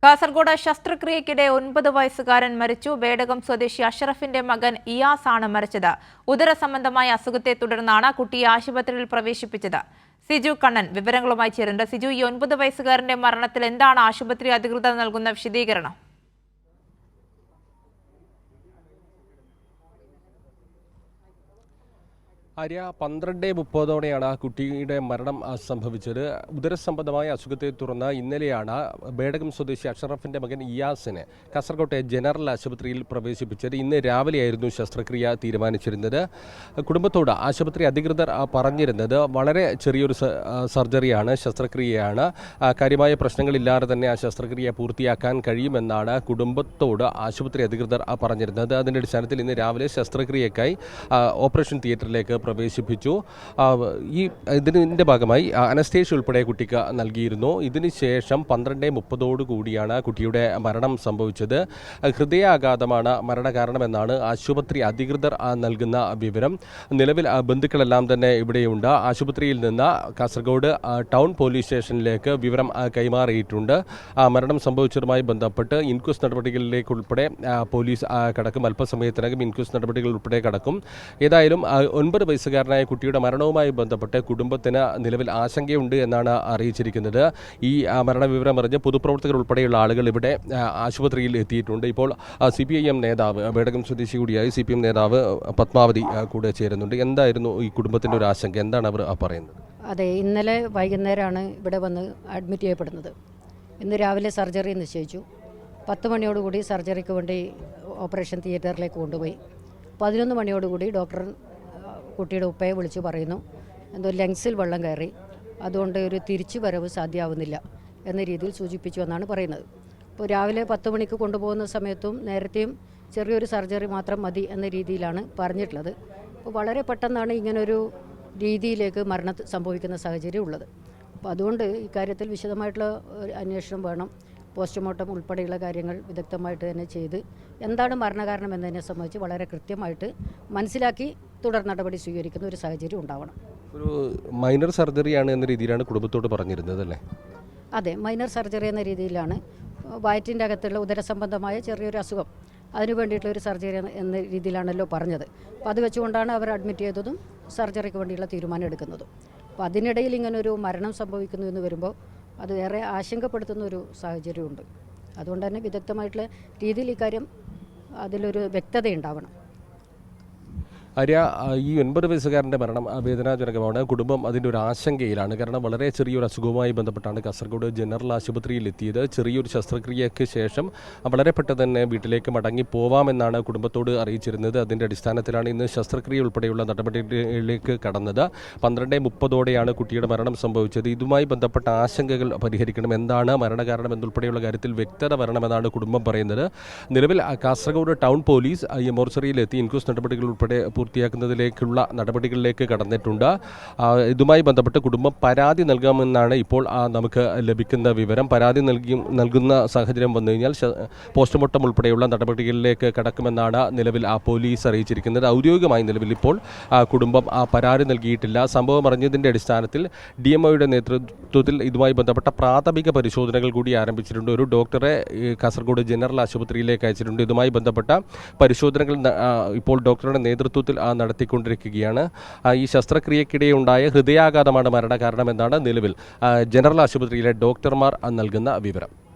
കാസർഗോഡ് ശസ്ത്രക്രിയയ്ക്കിടെ 9 വയസ്സുകാരൻ മരിച്ചു. ബേഡകം സ്വദേശി അഷ്റഫിന്റെ മകൻ ഇയാസ് ആണ് മരിച്ചത്. ഉദര സംബന്ധമായ അസുഖത്തെ തുടർന്നാണ് കുട്ടിയെ ആശുപത്രിയിൽ പ്രവേശിപ്പിച്ചത്. സിജു കണ്ണൻ വിവരങ്ങളുമായി ചേരുന്നുണ്ട്. സിജു, ഈ 9 വയസ്സുകാരന്റെ മരണത്തിൽ എന്താണ് ആശുപത്രി അധികൃതർ നൽകുന്ന വിശദീകരണം? ആര്യ 12:30 കുട്ടിയുടെ മരണം സംഭവിച്ചത്. ഉദരസംബന്ധമായ അസുഖത്തെ തുടർന്ന് ഇന്നലെയാണ് ബേഡകം സ്വദേശി അഷ്റഫിന്റെ മകൻ ഇയാസിനെ കാസർകോട്ടെ ജനറൽ ആശുപത്രിയിൽ പ്രവേശിപ്പിച്ചത്. ഇന്ന് രാവിലെയായിരുന്നു ശസ്ത്രക്രിയ തീരുമാനിച്ചിരുന്നത്. കുടുംബത്തോട് ആശുപത്രി അധികൃതർ പറഞ്ഞിരുന്നത് വളരെ ചെറിയൊരു സർജറിയാണ്, ശസ്ത്രക്രിയയാണ്, കാര്യമായ പ്രശ്നങ്ങളില്ലാതെ തന്നെ ആ ശസ്ത്രക്രിയ പൂർത്തിയാക്കാൻ കഴിയുമെന്നാണ് കുടുംബത്തോട് ആശുപത്രി അധികൃതർ പറഞ്ഞിരുന്നത്. അതിൻ്റെ അടിസ്ഥാനത്തിൽ ഇന്ന് രാവിലെ ശസ്ത്രക്രിയക്കായി ഓപ്പറേഷൻ തിയേറ്ററിലേക്ക് പ്രവേശിപ്പിച്ചു. ഇതിൻ്റെ ഭാഗമായി അനസ്തേഷ്യ ഉൾപ്പെടെ കുട്ടിക്ക് നൽകിയിരുന്നു. ഇതിനുശേഷം 12:30 കുട്ടിയുടെ മരണം സംഭവിച്ചത്. ഹൃദയാഘാതമാണ് മരണകാരണമെന്നാണ് ആശുപത്രി അധികൃതർ നൽകുന്ന വിവരം. നിലവിൽ ബന്ധുക്കളെല്ലാം തന്നെ ഇവിടെയുണ്ട്. ആശുപത്രിയിൽ നിന്ന് കാസർഗോഡ് ടൗൺ പോലീസ് സ്റ്റേഷനിലേക്ക് വിവരം കൈമാറിയിട്ടുണ്ട്. മരണം സംഭവിച്ചതുമായി ബന്ധപ്പെട്ട് ഇൻക്വസ്റ്റ് നടപടികളിലേക്ക് ഉൾപ്പെടെ പോലീസ് കടക്കും. അല്പസമയത്തിനകം ഇൻക്വസ്റ്റ് നടപടികൾ ഉൾപ്പെടെ കടക്കും. ഏതായാലും 9 വയസ്സുകാരനായ കുട്ടിയുടെ മരണവുമായി ബന്ധപ്പെട്ട് കുടുംബത്തിന് നിലവിൽ ആശങ്കയുണ്ട് എന്നാണ് അറിയിച്ചിരിക്കുന്നത്. ഈ മരണവിവരം അറിഞ്ഞ് പൊതുപ്രവർത്തകർ ഉൾപ്പെടെയുള്ള ആളുകൾ ഇവിടെ ആശുപത്രിയിൽ എത്തിയിട്ടുണ്ട്. ഇപ്പോൾ CPIM നേതാവ്, ബേഡകം സ്വദേശി കൂടിയായി CPM നേതാവ് പത്മാവതി കൂടെ ചേരുന്നുണ്ട്. എന്തായിരുന്നു ഈ കുടുംബത്തിൻ്റെ ഒരു ആശങ്ക? എന്താണ് അവർ പറയുന്നത്? അതെ, ഇന്നലെ വൈകുന്നേരമാണ് ഇവിടെ വന്ന് അഡ്മിറ്റ് ചെയ്യപ്പെടുന്നത്. ഇന്ന് രാവിലെ സർജറി നിശ്ചയിച്ചു. 10 മണിയോടുകൂടി സർജറിക്ക് വേണ്ടി ഓപ്പറേഷൻ തിയേറ്ററിലേക്ക് കൊണ്ടുപോയി. 11 മണിയോടുകൂടി ഡോക്ടർ കുട്ടിയുടെ ഉപ്പയെ വിളിച്ച് പറയുന്നു, എന്തോ ലങ്സിൽ വെള്ളം കയറി, അതുകൊണ്ട് ഒരു തിരിച്ചു വരവ് സാധ്യമാവുന്നില്ല എന്ന രീതിയിൽ സൂചിപ്പിച്ചു എന്നാണ് പറയുന്നത്. ഇപ്പോൾ രാവിലെ 10 മണിക്ക് കൊണ്ടുപോകുന്ന സമയത്തും നേരത്തെയും ചെറിയൊരു സർജറി മാത്രം മതി എന്ന രീതിയിലാണ് പറഞ്ഞിട്ടുള്ളത്. അപ്പോൾ വളരെ പെട്ടെന്നാണ് ഇങ്ങനൊരു രീതിയിലേക്ക് മരണം സംഭവിക്കുന്ന സാഹചര്യം ഉള്ളത്. അപ്പോൾ അതുകൊണ്ട് ഇക്കാര്യത്തിൽ വിശദമായിട്ടുള്ള അന്വേഷണം വേണം. പോസ്റ്റ്മോർട്ടം ഉൾപ്പെടെയുള്ള കാര്യങ്ങൾ വിദഗ്ധമായിട്ട് തന്നെ ചെയ്ത് എന്താണ് മരണകാരണം എന്നതിനെ സംബന്ധിച്ച് വളരെ കൃത്യമായിട്ട് മനസ്സിലാക്കി തുടർ നടപടി സ്വീകരിക്കുന്ന ഒരു സാഹചര്യം ഉണ്ടാവണം. ഒരു മൈനർ സർജറിയാണ് എന്ന രീതിയിലാണ് കുടുംബത്തോട് പറഞ്ഞിരുന്നത് അല്ലേ? അതെ, മൈനർ സർജറി എന്ന രീതിയിലാണ്. വയറ്റിൻ്റെ അകത്തുള്ള ഉദരസംബന്ധമായ ചെറിയൊരു അസുഖം, അതിനു വേണ്ടിയിട്ടുള്ള ഒരു സർജറി എന്ന രീതിയിലാണല്ലോ പറഞ്ഞത്. അപ്പോൾ അത് വെച്ചുകൊണ്ടാണ് അവർ അഡ്മിറ്റ് ചെയ്തതും സർജറിക്ക് വേണ്ടിയുള്ള തീരുമാനം എടുക്കുന്നതും. അപ്പോൾ അതിനിടയിൽ ഇങ്ങനൊരു മരണം സംഭവിക്കുന്നു എന്ന് വരുമ്പോൾ അത് ഏറെ ആശങ്കപ്പെടുത്തുന്ന ഒരു സാഹചര്യമുണ്ട്. അതുകൊണ്ട് തന്നെ വിദഗ്ധമായിട്ടുള്ള രീതിയിൽ ഇക്കാര്യം അതിലൊരു വ്യക്തത ഉണ്ടാവണം. ആര്യ, ഈ 9 വയസ്സുകാരൻ്റെ മരണം വേദനാജനകമാണ്. കുടുംബം അതിൻ്റെ ഒരു ആശങ്കയിലാണ്. കാരണം വളരെ ചെറിയൊരു അസുഖവുമായി ബന്ധപ്പെട്ടാണ് കാസർഗോഡ് ജനറൽ ആശുപത്രിയിൽ എത്തിയത്. ചെറിയൊരു ശസ്ത്രക്രിയയ്ക്ക് ശേഷം വളരെ പെട്ടെന്ന് തന്നെ വീട്ടിലേക്ക് മടങ്ങി പോവാമെന്നാണ് കുടുംബത്തോട് അറിയിച്ചിരുന്നത്. അതിൻ്റെ അടിസ്ഥാനത്തിലാണ് ഇന്ന് ശസ്ത്രക്രിയ ഉൾപ്പെടെയുള്ള നടപടികളിലേക്ക് കടന്നത്. 12:30 കുട്ടിയുടെ മരണം സംഭവിച്ചത്. ഇതുമായി ബന്ധപ്പെട്ട ആശങ്കകൾ പരിഹരിക്കണം, എന്താണ് മരണകാരണം എന്നുൾപ്പെടെയുള്ള കാര്യത്തിൽ വ്യക്തത വരണമെന്നാണ് കുടുംബം പറയുന്നത്. നിലവിൽ കാസർഗോഡ് ടൗൺ പോലീസ് മോർച്ചറിയിലെത്തി ഇൻക്വസ്റ്റ് നടപടികൾ ഉൾപ്പെടെ പൂർത്തിയാക്കുന്നതിലേക്കുള്ള നടപടികളിലേക്ക് കടന്നിട്ടുണ്ട്. ഇതുമായി ബന്ധപ്പെട്ട് കുടുംബം പരാതി നൽകാമെന്നാണ് ഇപ്പോൾ നമുക്ക് ലഭിക്കുന്ന വിവരം. പരാതി നൽകുന്ന സാഹചര്യം വന്നു കഴിഞ്ഞാൽ പോസ്റ്റ്മോർട്ടം ഉൾപ്പെടെയുള്ള നടപടികളിലേക്ക് കടക്കുമെന്നാണ് നിലവിൽ പോലീസ് അറിയിച്ചിരിക്കുന്നത്. ഔദ്യോഗികമായി നിലവിൽ ഇപ്പോൾ കുടുംബം പരാതി നൽകിയിട്ടില്ല. സംഭവം അറിഞ്ഞതിൻ്റെ അടിസ്ഥാനത്തിൽ DMOയുടെ നേതൃത്വത്തിൽ ഇതുമായി ബന്ധപ്പെട്ട പ്രാഥമിക പരിശോധനകൾ കൂടി ആരംഭിച്ചിട്ടുണ്ട്. ഒരു ഡോക്ടറെ കാസർഗോഡ് ജനറൽ ആശുപത്രിയിലേക്ക് അയച്ചിട്ടുണ്ട്. ഇതുമായി ബന്ധപ്പെട്ട പരിശോധനകൾ ഇപ്പോൾ ഡോക്ടറുടെ നേതൃത്വത്തിൽ നടത്തിക്കൊണ്ടിരിക്കുകയാണ്. ഈ ശസ്ത്രക്രിയക്കിടെ ഉണ്ടായ ഹൃദയാഘാതമാണ് മരണകാരണമെന്നാണ് നിലവിൽ ജനറൽ ആശുപത്രിയിലെ ഡോക്ടർമാർ നൽകുന്ന വിവരം.